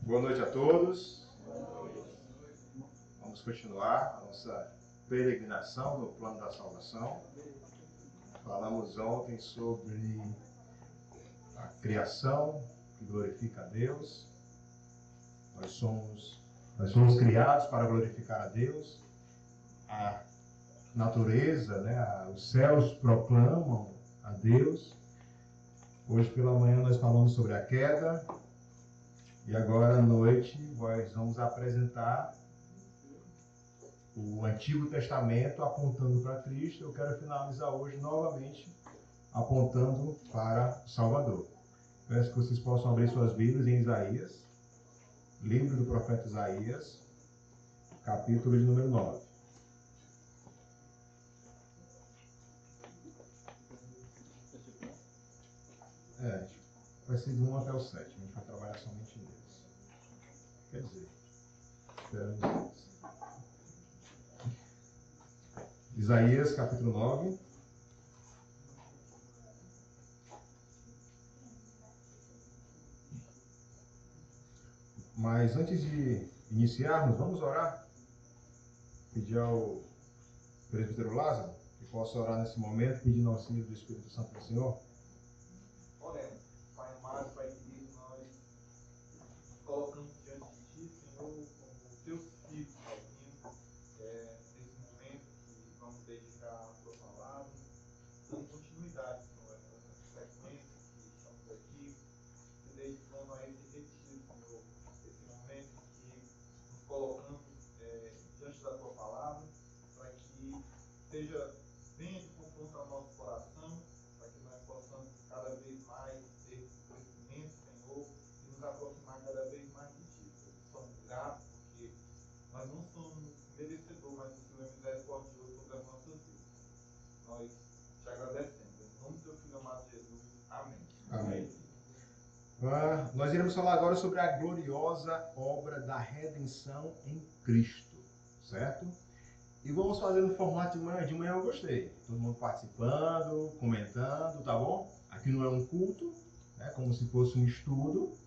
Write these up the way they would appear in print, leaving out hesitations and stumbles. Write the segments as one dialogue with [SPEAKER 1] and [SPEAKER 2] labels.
[SPEAKER 1] Boa noite a todos. Vamos continuar a nossa peregrinação no plano da salvação. Falamos ontem sobre a criação que glorifica a Deus. Nós somos criados para glorificar a Deus. A natureza, os céus proclamam a Deus. Hoje pela manhã nós falamos sobre a queda. E agora à noite nós vamos apresentar o Antigo Testamento apontando para Cristo. Eu quero finalizar hoje novamente apontando para o Salvador. Peço que vocês possam abrir suas Bíblias em Isaías, livro do profeta Isaías, capítulo de número 9. Vai ser do 1 até o 7. A gente vai trabalhar somente neles. Quer dizer, esperamos eles. Isaías, capítulo 9. Mas antes de iniciarmos, vamos orar. Pedir ao presbítero Lázaro que possa orar nesse momento, pedindo auxílio do Espírito Santo do Senhor.
[SPEAKER 2] Oremos. Pai amado, Pai querido, nós nos colocamos diante de Ti, Senhor, como Teus filhos, Paizinho, nesse momento que vamos dedicar a Tua palavra, dando continuidade, Senhor, a essa sequência que estamos aqui, e dedicando a esse retiro, Senhor, esse momento que nos colocamos diante da Tua palavra, para que venha de confronto ao nosso coração, para que nós possamos cada vez mais ter crescimento, Senhor, e nos aproximar cada vez mais de Ti. Somos gratos porque nós não somos merecedores, mas o Senhor é misericordioso sobre as nossas vidas. Nós te agradecemos. Em nome do Teu Filho amado Jesus. Amém.
[SPEAKER 1] Amém. Nós iremos falar agora sobre a gloriosa obra da redenção em Cristo, certo? E vamos fazer no formato de manhã. De manhã eu gostei. Todo mundo participando, comentando, tá bom? Aqui não é um culto, como se fosse um estudo.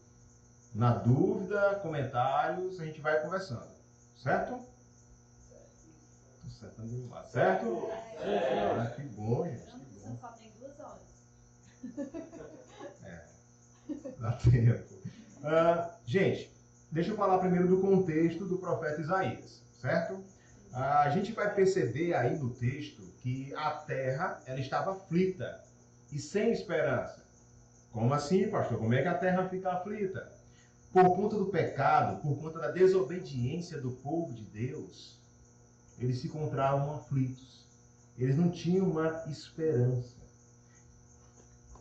[SPEAKER 1] Na dúvida, comentários, a gente vai conversando. Certo? Certo. Certo? Que bom, gente. Que bom.
[SPEAKER 3] Só tem 2 horas.
[SPEAKER 1] Dá tempo. Gente, deixa eu falar primeiro do contexto do profeta Isaías, certo? A gente vai perceber aí no texto que a terra ela estava aflita e sem esperança. Como assim, pastor? Como é que a terra fica aflita? Por conta do pecado, por conta da desobediência do povo de Deus, eles se encontravam aflitos. Eles não tinham uma esperança.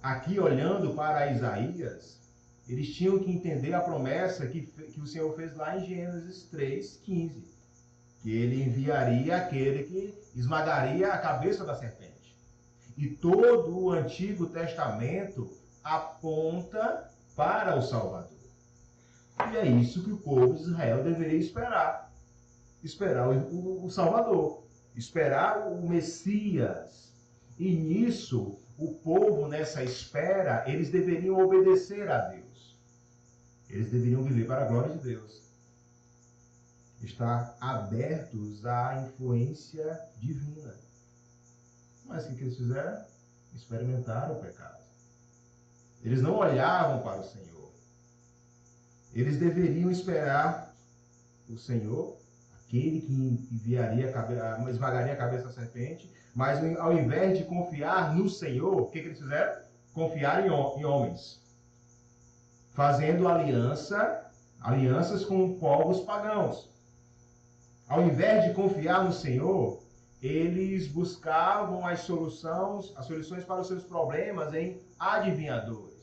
[SPEAKER 1] Aqui, olhando para Isaías, eles tinham que entender a promessa que o Senhor fez lá em Gênesis 3:15. Que ele enviaria aquele que esmagaria a cabeça da serpente. E todo o Antigo Testamento aponta para o Salvador. E é isso que o povo de Israel deveria esperar. Esperar o Salvador. Esperar o Messias. E nisso, o povo, nessa espera, eles deveriam obedecer a Deus. Eles deveriam viver para a glória de Deus. Estar abertos à influência divina. Mas o que eles fizeram? Experimentaram o pecado. Eles não olhavam para o Senhor. Eles deveriam esperar o Senhor, aquele que esmagaria a cabeça da serpente, mas ao invés de confiar no Senhor, o que eles fizeram? Confiar em homens. Fazendo alianças com povos pagãos. Ao invés de confiar no Senhor, eles buscavam as soluções para os seus problemas em adivinhadores.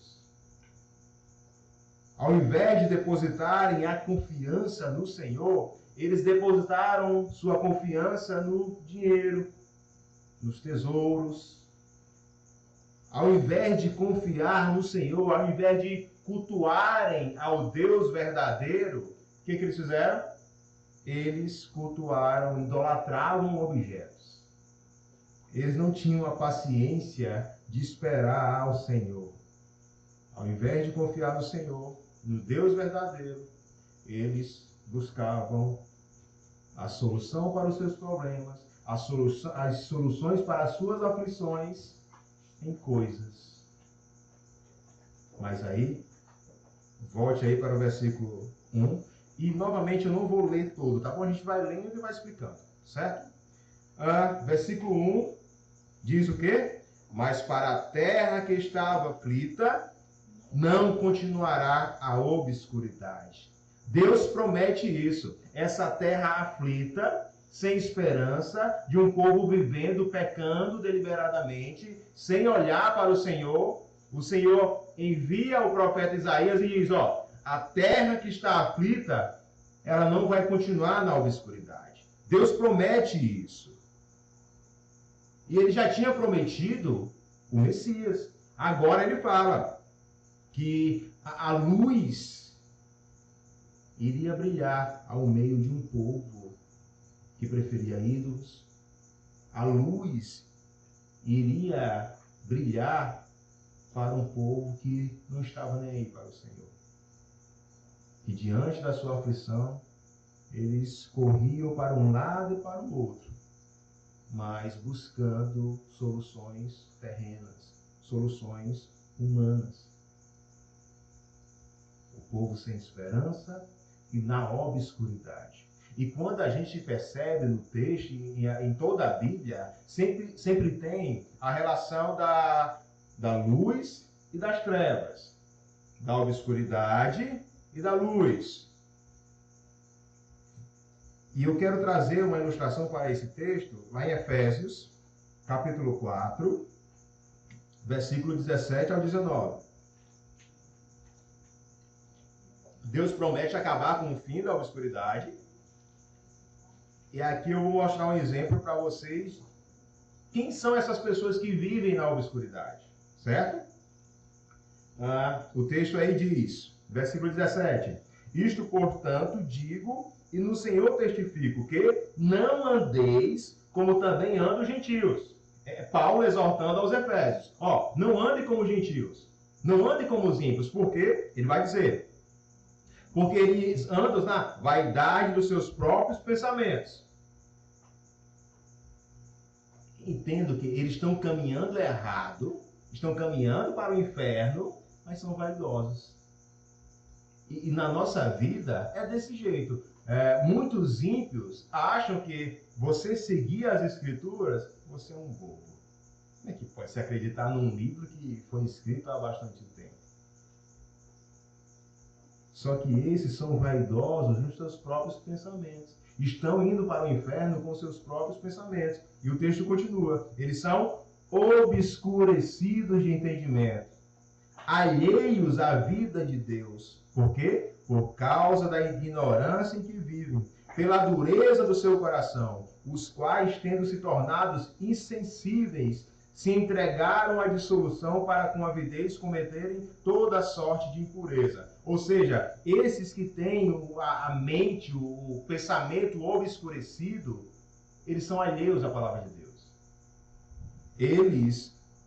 [SPEAKER 1] Ao invés de depositarem a confiança no Senhor, eles depositaram sua confiança no dinheiro, nos tesouros. Ao invés de confiar no Senhor, ao invés de cultuarem ao Deus verdadeiro, o que eles fizeram? Eles cultuaram, idolatravam objetos. Eles não tinham a paciência de esperar ao Senhor. Ao invés de confiar no Senhor, no Deus verdadeiro, eles buscavam a solução para os seus problemas, as soluções para as suas aflições em coisas. Mas aí, volte aí para o versículo 1. E novamente eu não vou ler todo, tá bom? A gente vai lendo e vai explicando, certo? Versículo 1 diz o quê? Mas para a terra que estava aflita, não continuará a obscuridade. Deus promete isso. Essa terra aflita, sem esperança, de um povo vivendo, pecando deliberadamente, sem olhar para o Senhor envia o profeta Isaías e diz, a terra que está aflita, ela não vai continuar na obscuridade. Deus promete isso. E ele já tinha prometido o Messias. Agora ele fala que a luz iria brilhar ao meio de um povo que preferia ídolos. A luz iria brilhar para um povo que não estava nem aí para o Senhor. Que diante da sua aflição, eles corriam para um lado e para o outro, mas buscando soluções terrenas, soluções humanas. O povo sem esperança e na obscuridade. E quando a gente percebe no texto, em toda a Bíblia, sempre tem a relação da luz e das trevas, da obscuridade e da luz. E eu quero trazer uma ilustração para esse texto, lá em Efésios, capítulo 4, versículo 17 ao 19. Deus promete acabar com o fim da obscuridade. E aqui eu vou mostrar um exemplo para vocês. Quem são essas pessoas que vivem na obscuridade? Certo? O texto aí diz, versículo 17. Isto, portanto, digo e no Senhor testifico que não andeis como também andam os gentios. Paulo exortando aos Efésios. Não ande como os gentios. Não ande como os ímpios. Por quê? Ele vai dizer. Porque eles andam na vaidade dos seus próprios pensamentos. Entendo que eles estão caminhando errado, estão caminhando para o inferno, mas são vaidosos. E na nossa vida é desse jeito. Muitos ímpios acham que você seguir as Escrituras, você é um bobo. Como é que pode se acreditar num livro que foi escrito há bastante tempo? Só que esses são vaidosos nos seus próprios pensamentos. Estão indo para o inferno com seus próprios pensamentos. E o texto continua. Eles são obscurecidos de entendimento, alheios à vida de Deus. Por quê? Por causa da ignorância em que vivem, pela dureza do seu coração, os quais, tendo se tornados insensíveis, se entregaram à dissolução para com avidez cometerem toda sorte de impureza. Ou seja, esses que têm a mente, o pensamento obscurecido, eles são alheios à palavra de Deus.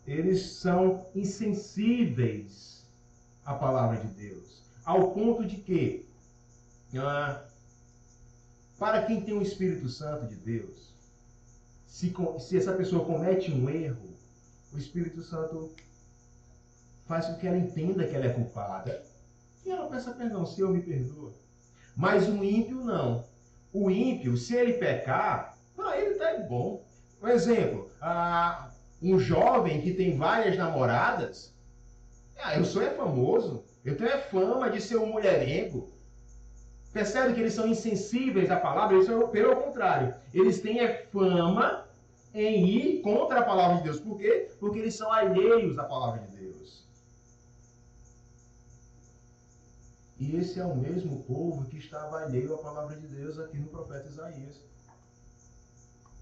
[SPEAKER 1] Eles são insensíveis à palavra de Deus. Ao ponto de que, para quem tem o Espírito Santo de Deus, se essa pessoa comete um erro, o Espírito Santo faz com que ela entenda que ela é culpada e ela peça perdão, Senhor, me perdoa. Mas o ímpio não. O ímpio, se ele pecar, para ele está bom. Um exemplo, um jovem que tem várias namoradas, eu sou famoso, eu tenho fama de ser um mulherengo. Percebe que eles são insensíveis à palavra? Eles são, pelo contrário, eles têm fama em ir contra a palavra de Deus. Por quê? Porque eles são alheios à palavra de Deus. E esse é o mesmo povo que estava alheio à palavra de Deus aqui no profeta Isaías.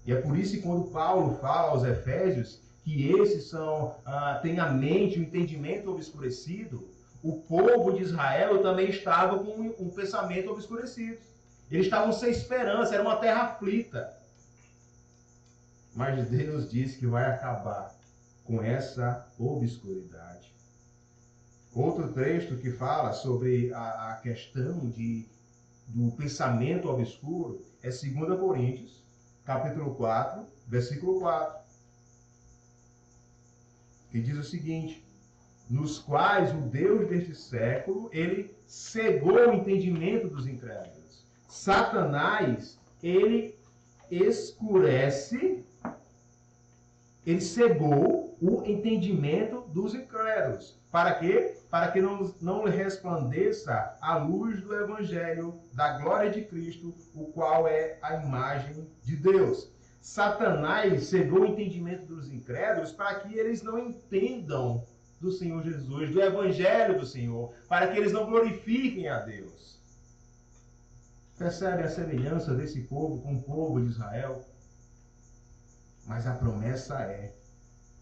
[SPEAKER 1] E é por isso que quando Paulo fala aos Efésios que esses têm a mente, o entendimento obscurecido, o povo de Israel também estava com um pensamento obscurecido. Eles estavam sem esperança, era uma terra aflita. Mas Deus diz que vai acabar com essa obscuridade. Outro texto que fala sobre a questão de do pensamento obscuro é 2 Coríntios, capítulo 4, versículo 4, que diz o seguinte: nos quais o Deus deste século, ele cegou o entendimento dos incrédulos. Satanás, ele escurece, ele cegou o entendimento dos incrédulos. Para quê? Para que não resplandeça a luz do Evangelho, da glória de Cristo, o qual é a imagem de Deus. Satanás cegou o entendimento dos incrédulos para que eles não entendam do Senhor Jesus, do Evangelho do Senhor, para que eles não glorifiquem a Deus. Percebe a semelhança desse povo com o povo de Israel? Mas a promessa é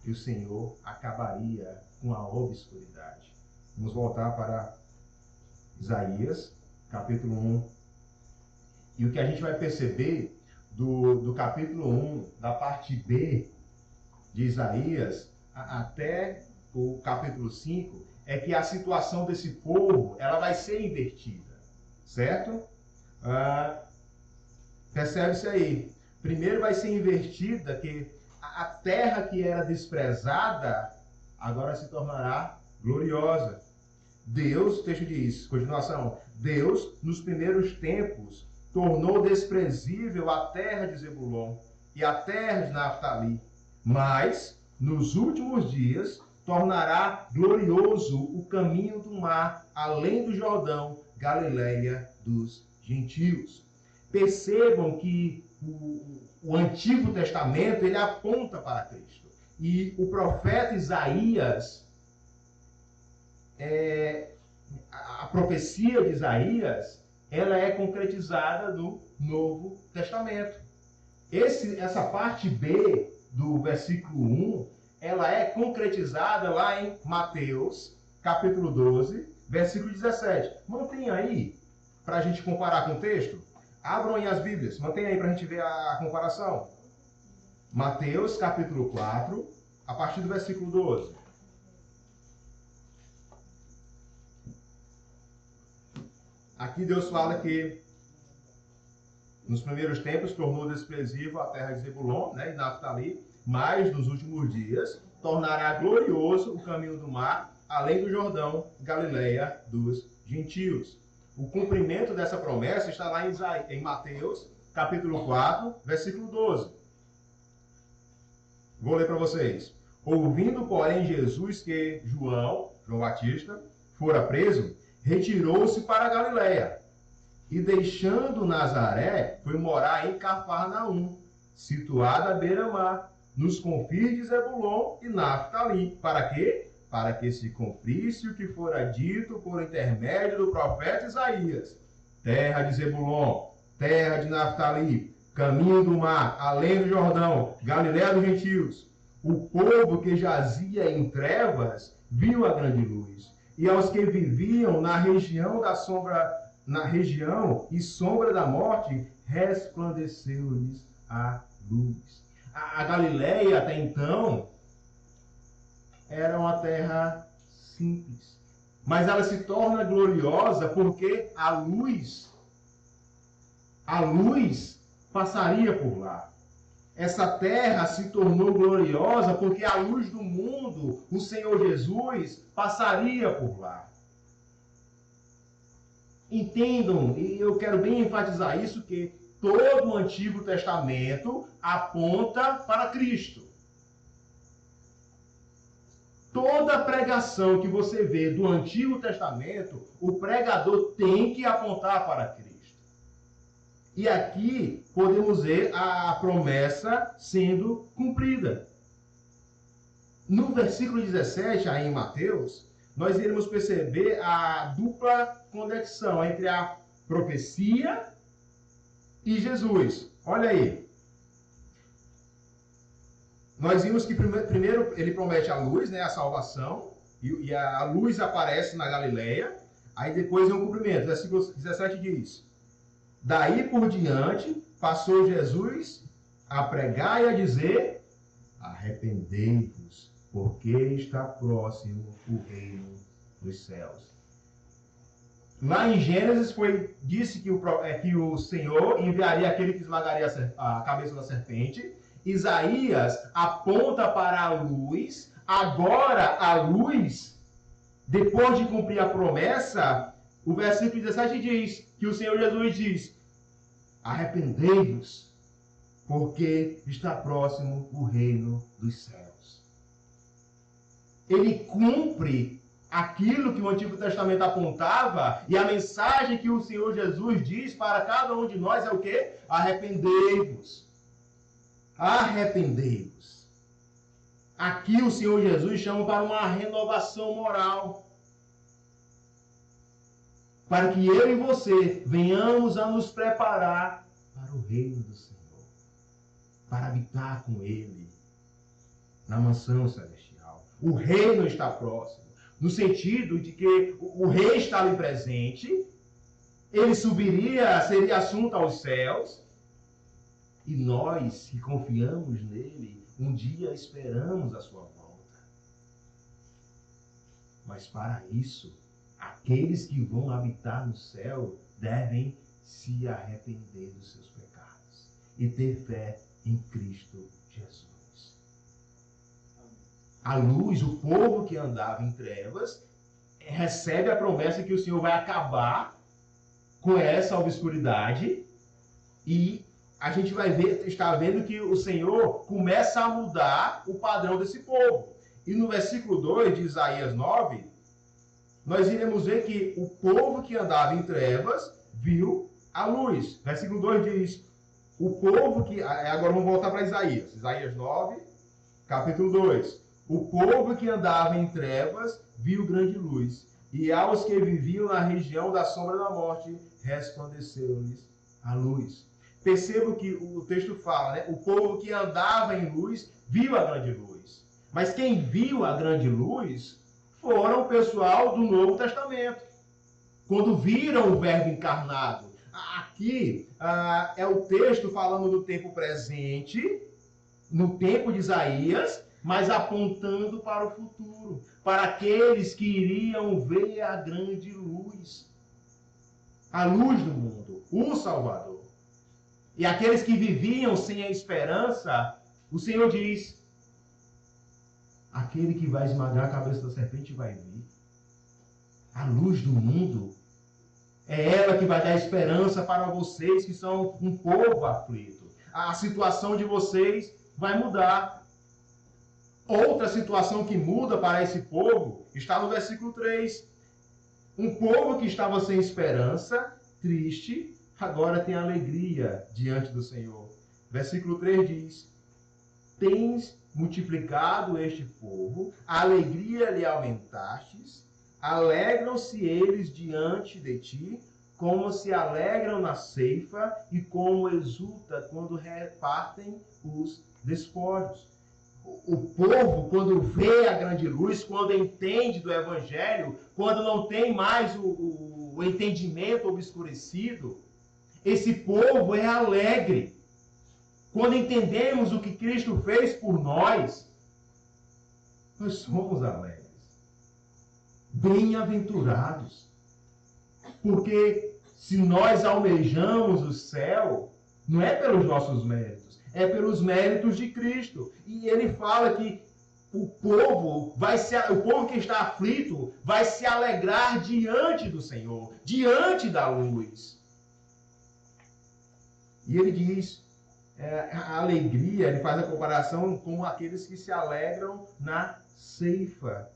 [SPEAKER 1] que o Senhor acabaria com a obscuridade. Vamos voltar para Isaías, capítulo 1. E o que a gente vai perceber do capítulo 1, da parte B de Isaías, até o capítulo 5, é que a situação desse povo ela vai ser invertida. Certo? Percebe-se aí. Primeiro vai ser invertida que a terra que era desprezada agora se tornará gloriosa. Deus, o texto diz, continuação, Deus, nos primeiros tempos, tornou desprezível a terra de Zebulon e a terra de Naftali, mas, nos últimos dias, tornará glorioso o caminho do mar, além do Jordão, Galileia dos gentios. Percebam que o Antigo Testamento ele aponta para Cristo. E o profeta Isaías, a profecia de Isaías, ela é concretizada no Novo Testamento. Essa parte B do versículo 1, ela é concretizada lá em Mateus, capítulo 12, versículo 17. Mantenha aí, para a gente comparar com o texto. Abram aí as Bíblias, mantenha aí para a gente ver a comparação. Mateus, capítulo 4, a partir do versículo 12. Aqui Deus fala que nos primeiros tempos tornou desprezível a terra de Zebulon, e Naftali, mas nos últimos dias tornará glorioso o caminho do mar, além do Jordão, Galileia dos gentios. O cumprimento dessa promessa está lá em Mateus, capítulo 4, versículo 12. Vou ler para vocês. Ouvindo, porém, Jesus que João Batista, fora preso, retirou-se para a Galileia e, deixando Nazaré, foi morar em Cafarnaum, situada à beira-mar, nos confins de Zebulon e Naftali. Para quê? Para que se cumprisse o que fora dito por intermédio do profeta Isaías. Terra de Zebulon, terra de Naftali, caminho do mar, além do Jordão, Galileia dos gentios. O povo que jazia em trevas viu a grande luz, e aos que viviam na região e sombra da morte, resplandeceu-lhes a luz. A Galileia, até então, era uma terra simples. Mas ela se torna gloriosa porque a luz passaria por lá. Essa terra se tornou gloriosa porque a luz do mundo, o Senhor Jesus, passaria por lá. Entendam, e eu quero bem enfatizar isso, que todo o Antigo Testamento aponta para Cristo. Toda pregação que você vê do Antigo Testamento, o pregador tem que apontar para Cristo. E aqui podemos ver a promessa sendo cumprida. No versículo 17, aí em Mateus, nós iremos perceber a dupla conexão entre a profecia e Jesus. Olha aí. Nós vimos que primeiro ele promete a luz, a salvação, e a luz aparece na Galileia, aí depois é um cumprimento. Versículo 17 diz: daí por diante passou Jesus a pregar e a dizer: arrependei-vos, porque está próximo o reino dos céus. Lá em Gênesis disse que o Senhor enviaria aquele que esmagaria a cabeça da serpente. Isaías aponta para a luz. Agora a luz, depois de cumprir a promessa, o versículo 17 diz que o Senhor Jesus diz: arrependei-vos, porque está próximo o reino dos céus. Ele cumpre aquilo que o Antigo Testamento apontava, e a mensagem que o Senhor Jesus diz para cada um de nós é o quê? Arrependei-vos. Arrependei-vos. Aqui o Senhor Jesus chama para uma renovação moral. Para que eu e você venhamos a nos preparar para o reino do Senhor. Para habitar com Ele na mansão celestial. O reino está próximo. No sentido de que o rei está ali presente, ele seria assunto aos céus, e nós que confiamos nele, um dia esperamos a sua volta. Mas para isso, aqueles que vão habitar no céu devem se arrepender dos seus pecados e ter fé em Cristo Jesus. A luz, o povo que andava em trevas, recebe a promessa que o Senhor vai acabar com essa obscuridade, e a gente está vendo que o Senhor começa a mudar o padrão desse povo. E no versículo 2 de Isaías 9, nós iremos ver que o povo que andava em trevas viu a luz. Versículo 2 diz, o povo que... Agora vamos voltar para Isaías. Isaías 9, capítulo 2. O povo que andava em trevas viu grande luz, e aos que viviam na região da sombra da morte, resplandeceu-lhes a luz. Perceba que o texto fala, né? O povo que andava em luz viu a grande luz. Mas quem viu a grande luz foram o pessoal do Novo Testamento. Quando viram o Verbo encarnado. Aqui é o texto falando do tempo presente, no tempo de Isaías, mas apontando para o futuro, para aqueles que iriam ver a grande luz, a luz do mundo, o Salvador. E aqueles que viviam sem a esperança, o Senhor diz, aquele que vai esmagar a cabeça da serpente vai vir. A luz do mundo é ela que vai dar esperança para vocês que são um povo aflito. A situação de vocês vai mudar. Outra situação que muda para esse povo está no versículo 3. Um povo que estava sem esperança, triste, agora tem alegria diante do Senhor. Versículo 3 diz, tens multiplicado este povo, a alegria lhe aumentastes, alegram-se eles diante de ti, como se alegram na ceifa e como exulta quando repartem os despojos. O povo, quando vê a grande luz, quando entende do Evangelho, quando não tem mais o entendimento obscurecido, esse povo é alegre. Quando entendemos o que Cristo fez por nós somos alegres. Bem-aventurados. Porque se nós almejamos o céu, não é pelos nossos méritos, é pelos méritos de Cristo. E ele fala que o povo que está aflito vai se alegrar diante do Senhor, diante da luz. E ele diz, a alegria, ele faz a comparação com aqueles que se alegram na ceifa.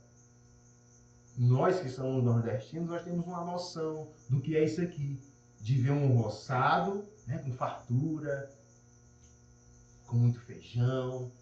[SPEAKER 1] Nós que somos nordestinos, nós temos uma noção do que é isso aqui, de ver um roçado, né, com fartura, com muito feijão.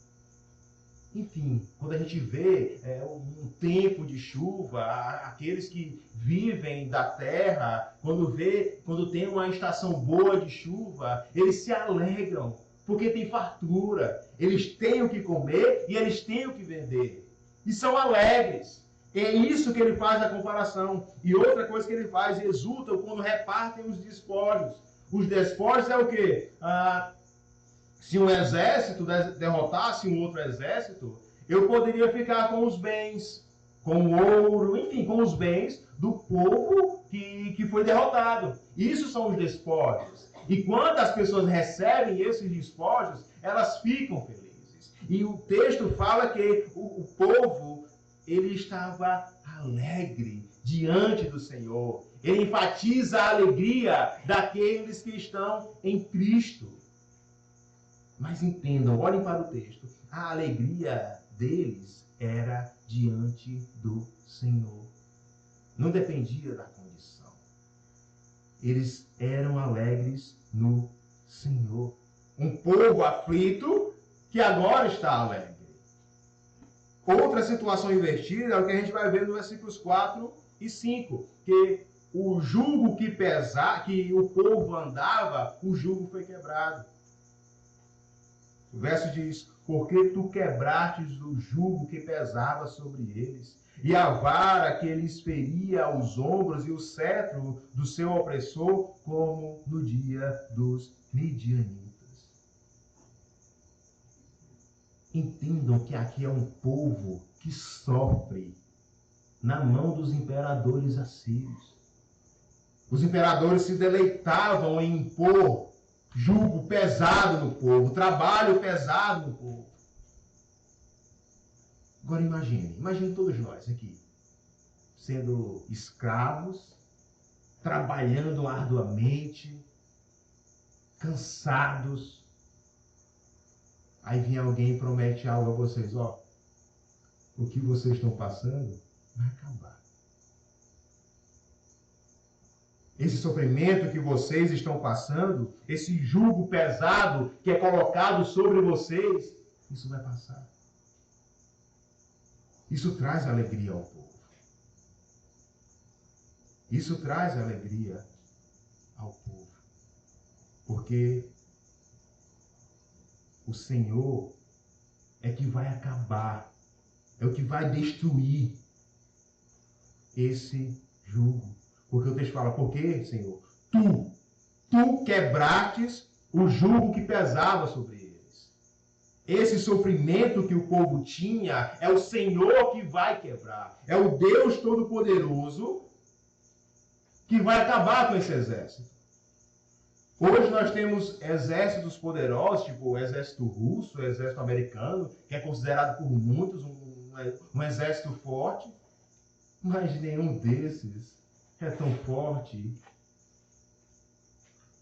[SPEAKER 1] Enfim, quando a gente vê um tempo de chuva, aqueles que vivem da terra, quando tem uma estação boa de chuva, eles se alegram, porque tem fartura. Eles têm o que comer e eles têm o que vender. E são alegres. É isso que ele faz a comparação. E outra coisa que ele faz, exultam quando repartem os despojos. Os despojos é o quê? Se um exército derrotasse um outro exército, eu poderia ficar com os bens. com ouro, enfim, com os bens do povo que foi derrotado. Isso são os despojos. E quando as pessoas recebem esses despojos, elas ficam felizes. E o texto fala que o povo, ele estava alegre diante do Senhor. Ele enfatiza a alegria daqueles que estão em Cristo. Mas entendam, olhem para o texto. A alegria deles era diante do Senhor. Não dependia da condição. Eles eram alegres no Senhor. Um povo aflito que agora está alegre. Outra situação invertida é o que a gente vai ver no versículos 4 e 5, que o jugo que o povo andava, o jugo foi quebrado. O verso diz: porque tu quebrastes o jugo que pesava sobre eles, e a vara que lhes feria aos ombros, e o cetro do seu opressor, como no dia dos midianitas. Entendam que aqui é um povo que sofre na mão dos imperadores assírios. Os imperadores se deleitavam em impor jugo pesado no povo, trabalho pesado no povo. Agora imagine todos nós aqui, sendo escravos, trabalhando arduamente, cansados. Aí vem alguém e promete algo a vocês, ó, o que vocês estão passando vai acabar. Esse sofrimento que vocês estão passando, esse jugo pesado que é colocado sobre vocês, isso vai passar. Isso traz alegria ao povo. Isso traz alegria ao povo. Porque o Senhor é que vai acabar, é o que vai destruir esse jugo. Porque o texto fala, por quê, Senhor? Tu quebrastes o jugo que pesava sobre eles. Esse sofrimento que o povo tinha, é o Senhor que vai quebrar. É o Deus Todo-Poderoso que vai acabar com esse exército. Hoje nós temos exércitos poderosos, tipo o exército russo, o exército americano, que é considerado por muitos um exército forte, mas nenhum desses é tão forte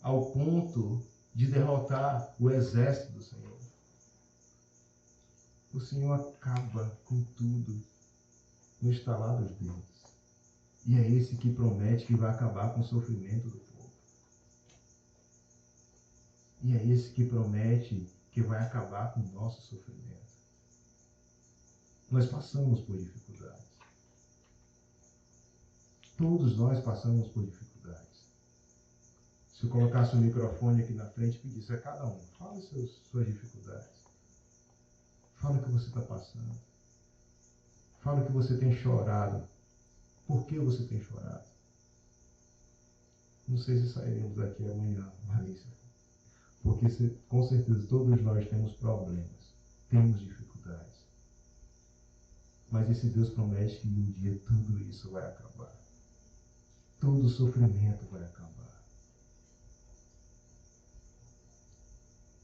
[SPEAKER 1] ao ponto de derrotar o exército do Senhor. O Senhor acaba com tudo no estalar dos dedos. E é esse que promete que vai acabar com o sofrimento do povo. E é esse que promete que vai acabar com o nosso sofrimento. Nós passamos por dificuldades. Todos nós passamos por dificuldades. Se eu colocasse o microfone aqui na frente e pedisse a cada um, fala suas dificuldades. Fala o que você está passando. Fala o que você tem chorado. Por que você tem chorado? Não sei se sairemos daqui amanhã, Marisa. Porque com certeza todos nós temos problemas. Temos dificuldades. Mas esse Deus promete que um dia tudo isso vai acabar. Todo sofrimento vai acabar.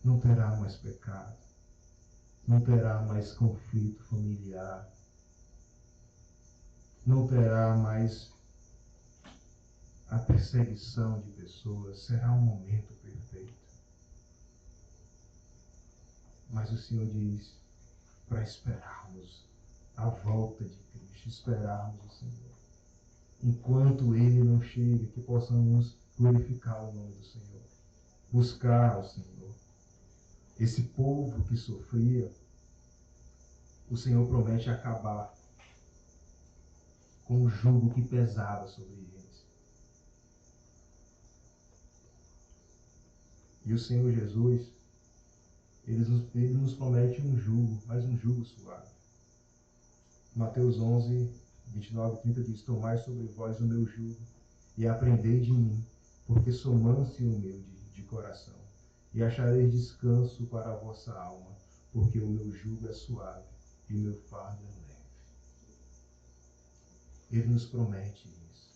[SPEAKER 1] Não terá mais pecado. Não terá mais conflito familiar. Não terá mais a perseguição de pessoas. Será um momento perfeito. Mas o Senhor diz para esperarmos a volta de Cristo, esperarmos o Senhor. Enquanto Ele não chega, que possamos glorificar o nome do Senhor, buscar o Senhor. Esse povo que sofria, o Senhor promete acabar com o jugo que pesava sobre eles. E o Senhor Jesus, Ele nos promete um jugo, mas um jugo suave. Mateus 11, 29 e 30 diz, tomai sobre vós o meu jugo e aprendei de mim, porque sou manso e humilde de coração, e achareis descanso para a vossa alma, porque o meu jugo é suave e o meu fardo é leve. Ele nos promete isso.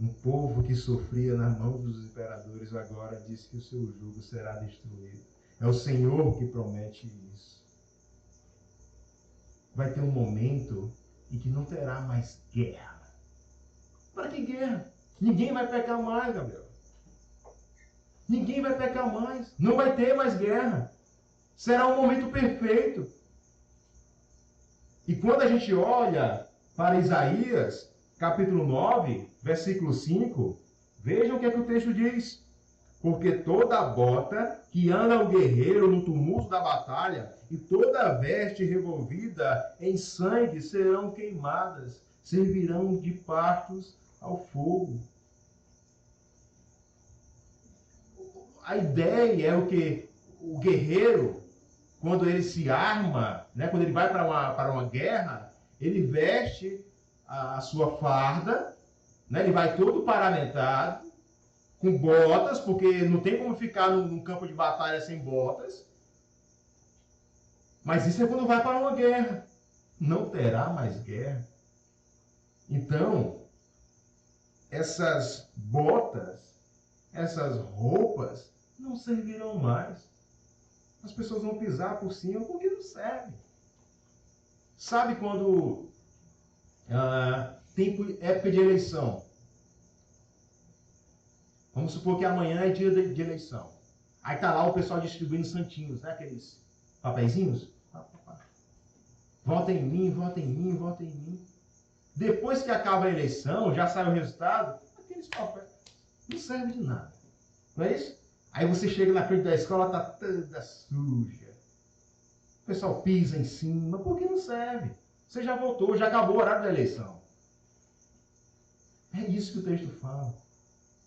[SPEAKER 1] Um povo que sofria na mão dos imperadores agora diz que o seu jugo será destruído. É o Senhor que promete isso. Vai ter um momento em que não terá mais guerra. Para que guerra? Ninguém vai pecar mais, Gabriel. Ninguém vai pecar mais. Não vai ter mais guerra. Será um momento perfeito. E quando a gente olha para Isaías, capítulo 9, versículo 5, vejam o que é que o texto diz. Porque toda bota que anda o guerreiro no tumulto da batalha e toda veste revolvida em sangue serão queimadas, servirão de partos ao fogo. A ideia é o que o guerreiro, quando ele se arma, né, quando ele vai para uma guerra, ele veste a sua farda, né, ele vai todo paramentado, com botas, porque não tem como ficar num campo de batalha sem botas. Mas isso é quando vai para uma guerra. Não terá mais guerra. Então, essas botas, essas roupas, não servirão mais. As pessoas vão pisar por cima porque não servem. Sabe quando tem época de eleição? Vamos supor que amanhã é dia de eleição. Aí tá lá o pessoal distribuindo santinhos, né? Aqueles papeizinhos. Vota em mim, vota em mim, vota em mim. Depois que acaba a eleição, já sai o resultado, aqueles papéis não servem de nada. Não é isso? Aí você chega na frente da escola, tá toda suja. O pessoal pisa em cima, porque não serve. Você já voltou, já acabou o horário da eleição. É isso que o texto fala.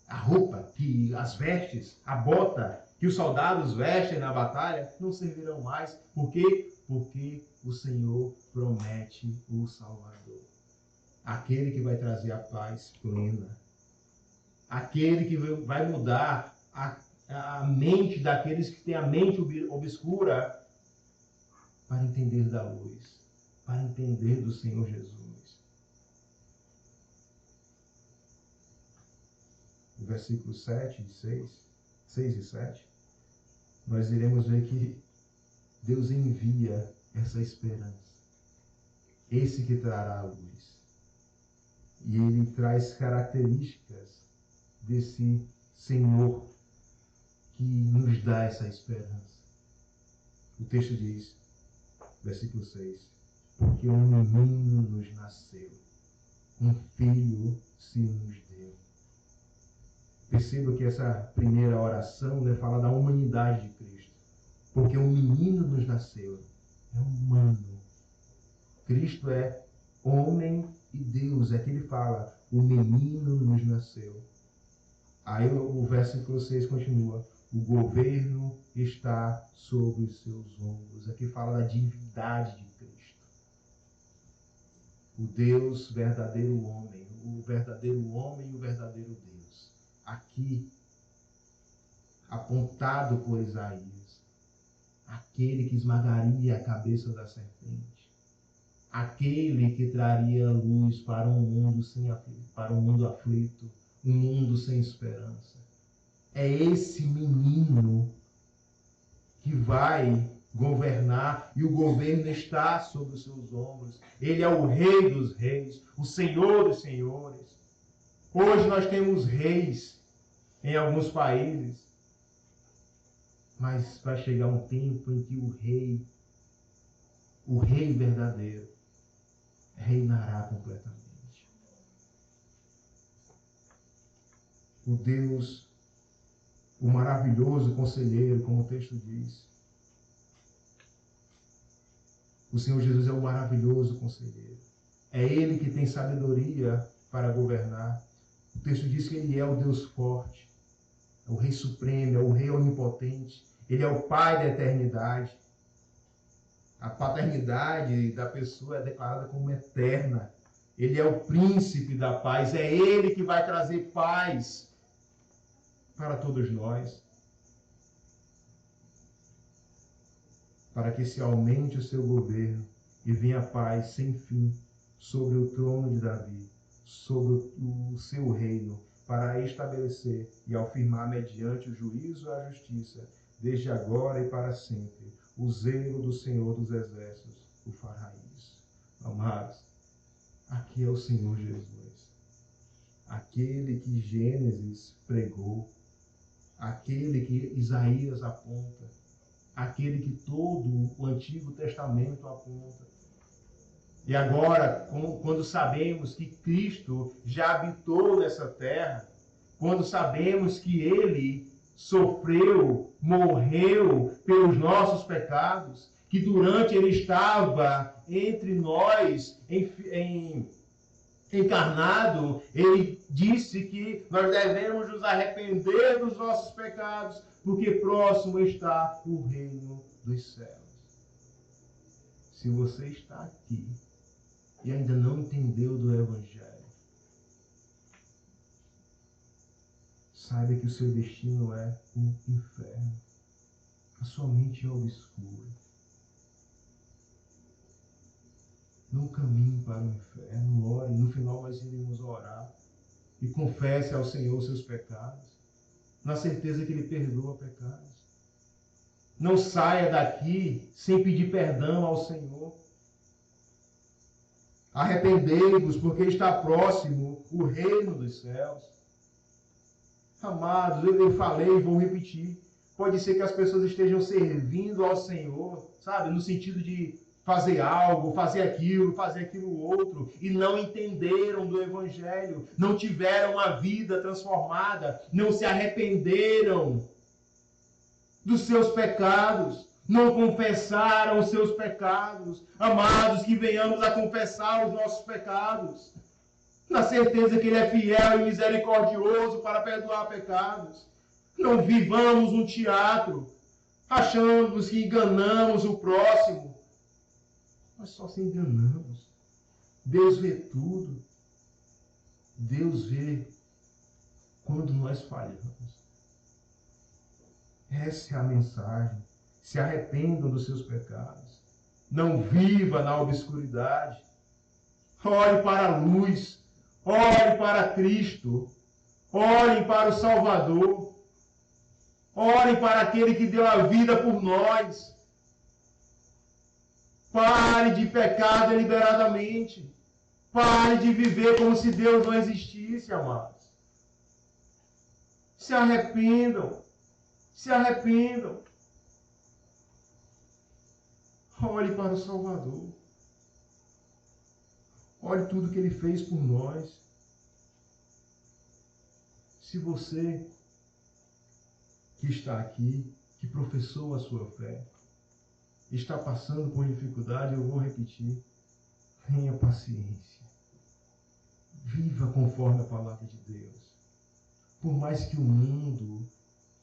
[SPEAKER 1] A roupa, as vestes, a bota que os soldados vestem na batalha não servirão mais. Por quê? Porque o Senhor promete o Salvador. Aquele que vai trazer a paz plena. Aquele que vai mudar a mente daqueles que têm a mente obscura para entender da luz, para entender do Senhor Jesus. No versículo 7 e 6 e 7, nós iremos ver que Deus envia essa esperança. Esse que trará a luz. E ele traz características desse Senhor que nos dá essa esperança. O texto diz, versículo 6, porque um menino nos nasceu, um filho se nos deu. Perceba que essa primeira oração, né, fala da humanidade de Cristo. Porque um menino nos nasceu, é humano. Cristo é homem e Deus, é que ele fala, o menino nos nasceu. Aí o versículo 6 continua, o governo está sobre os seus ombros. Aqui fala da divindade de Cristo. O Deus verdadeiro homem, o verdadeiro homem e o verdadeiro Deus. Aqui, apontado por Isaías, aquele que esmagaria a cabeça da serpente, aquele que traria luz para um mundo aflito, um mundo sem esperança. É esse menino que vai governar, e o governo está sobre os seus ombros. Ele é o Rei dos reis, o Senhor dos senhores. Hoje nós temos reis em alguns países, mas vai chegar um tempo em que o rei verdadeiro, reinará completamente. O Deus, o maravilhoso conselheiro, como o texto diz. O Senhor Jesus é o maravilhoso conselheiro. É Ele que tem sabedoria para governar. O texto diz que Ele é o Deus forte, é o Rei Supremo, é o Rei Onipotente. Ele é o Pai da eternidade. A paternidade da pessoa é declarada como eterna. Ele é o príncipe da paz. É Ele que vai trazer paz para todos nós. Para que se aumente o seu governo e venha paz sem fim sobre o trono de Davi, sobre o seu reino, para estabelecer e afirmar mediante o juízo e a justiça, desde agora e para sempre. O zelo do Senhor dos Exércitos o fará isso. Amados, aqui é o Senhor Jesus, aquele que Gênesis pregou, aquele que Isaías aponta, aquele que todo o Antigo Testamento aponta. E agora, quando sabemos que Cristo já habitou nessa terra, quando sabemos que Ele sofreu, morreu pelos nossos pecados, que durante Ele estava entre nós, encarnado, Ele disse que nós devemos nos arrepender dos nossos pecados, porque próximo está o reino dos céus. Se você está aqui e ainda não entendeu do Evangelho, saiba que o seu destino é um inferno. A sua mente é obscura. Não caminhe para o inferno, ore. No final nós iremos orar. E confesse ao Senhor os seus pecados, na certeza que Ele perdoa pecados. Não saia daqui sem pedir perdão ao Senhor. Arrependei-vos, porque está próximo o reino dos céus. Amados, eu falei e vou repetir. Pode ser que as pessoas estejam servindo ao Senhor, sabe? No sentido de fazer algo, fazer aquilo outro, e não entenderam do Evangelho, não tiveram uma vida transformada, não se arrependeram dos seus pecados, não confessaram os seus pecados. Amados, que venhamos a confessar os nossos pecados, na certeza que Ele é fiel e misericordioso para perdoar pecados. Não vivamos um teatro, achando que enganamos o próximo. Nós só se enganamos. Deus vê tudo. Deus vê quando nós falhamos. Essa é a mensagem. Se arrependam dos seus pecados. Não viva na obscuridade. Olhe para a luz. Olhe para Cristo. Olhem para o Salvador. Olhem para aquele que deu a vida por nós. Pare de pecar deliberadamente. Pare de viver como se Deus não existisse, amados. Se arrependam. Se arrependam. Olhe para o Salvador. Olhe tudo que Ele fez por nós. Se você que está aqui, que professou a sua fé, está passando por dificuldade, eu vou repetir. Tenha paciência. Viva conforme a palavra de Deus. Por mais que o mundo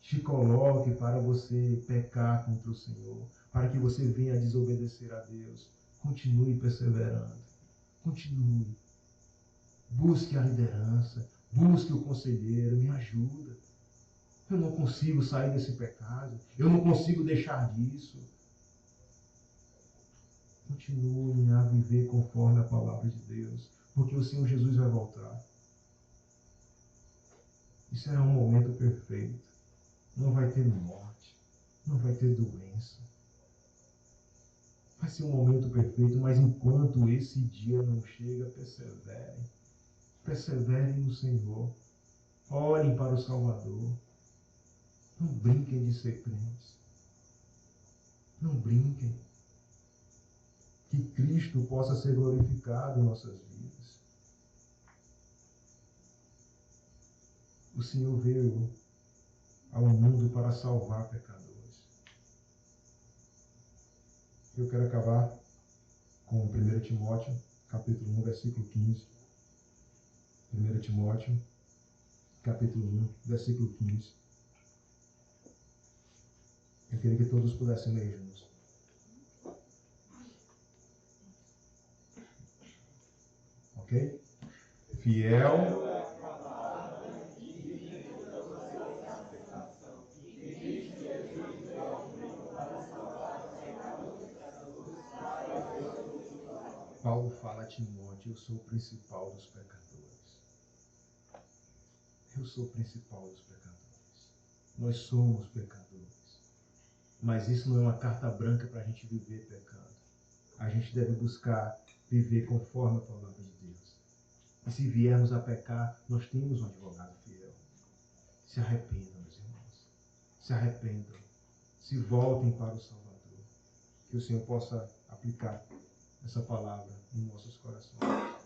[SPEAKER 1] te coloque para você pecar contra o Senhor, para que você venha a desobedecer a Deus, continue perseverando. Continue. Busque a liderança, busque o conselheiro, me ajuda. Eu não consigo sair desse pecado, eu não consigo deixar disso. Continue a viver conforme a palavra de Deus, porque o Senhor Jesus vai voltar. E será um momento perfeito. Não vai ter morte, não vai ter doença. Vai ser um momento perfeito, mas enquanto esse dia não chega, perseverem. Perseverem no Senhor. Olhem para o Salvador. Não brinquem de ser crentes. Não brinquem. Que Cristo possa ser glorificado em nossas vidas. O Senhor veio ao mundo para salvar pecadores. Eu quero acabar com 1 Timóteo, capítulo 1, versículo 15. 1 Timóteo, capítulo 1, versículo 15. Eu queria que todos pudessem ler juntos. Ok? Fiel. Paulo fala Timóteo, eu sou o principal dos pecadores. Eu sou o principal dos pecadores. Nós somos pecadores. Mas isso não é uma carta branca para a gente viver pecando. A gente deve buscar viver conforme a palavra de Deus. E se viermos a pecar, nós temos um advogado fiel. Se arrependam, meus irmãos. Se arrependam. Se voltem para o Salvador. Que o Senhor possa aplicar essa palavra em nossos corações.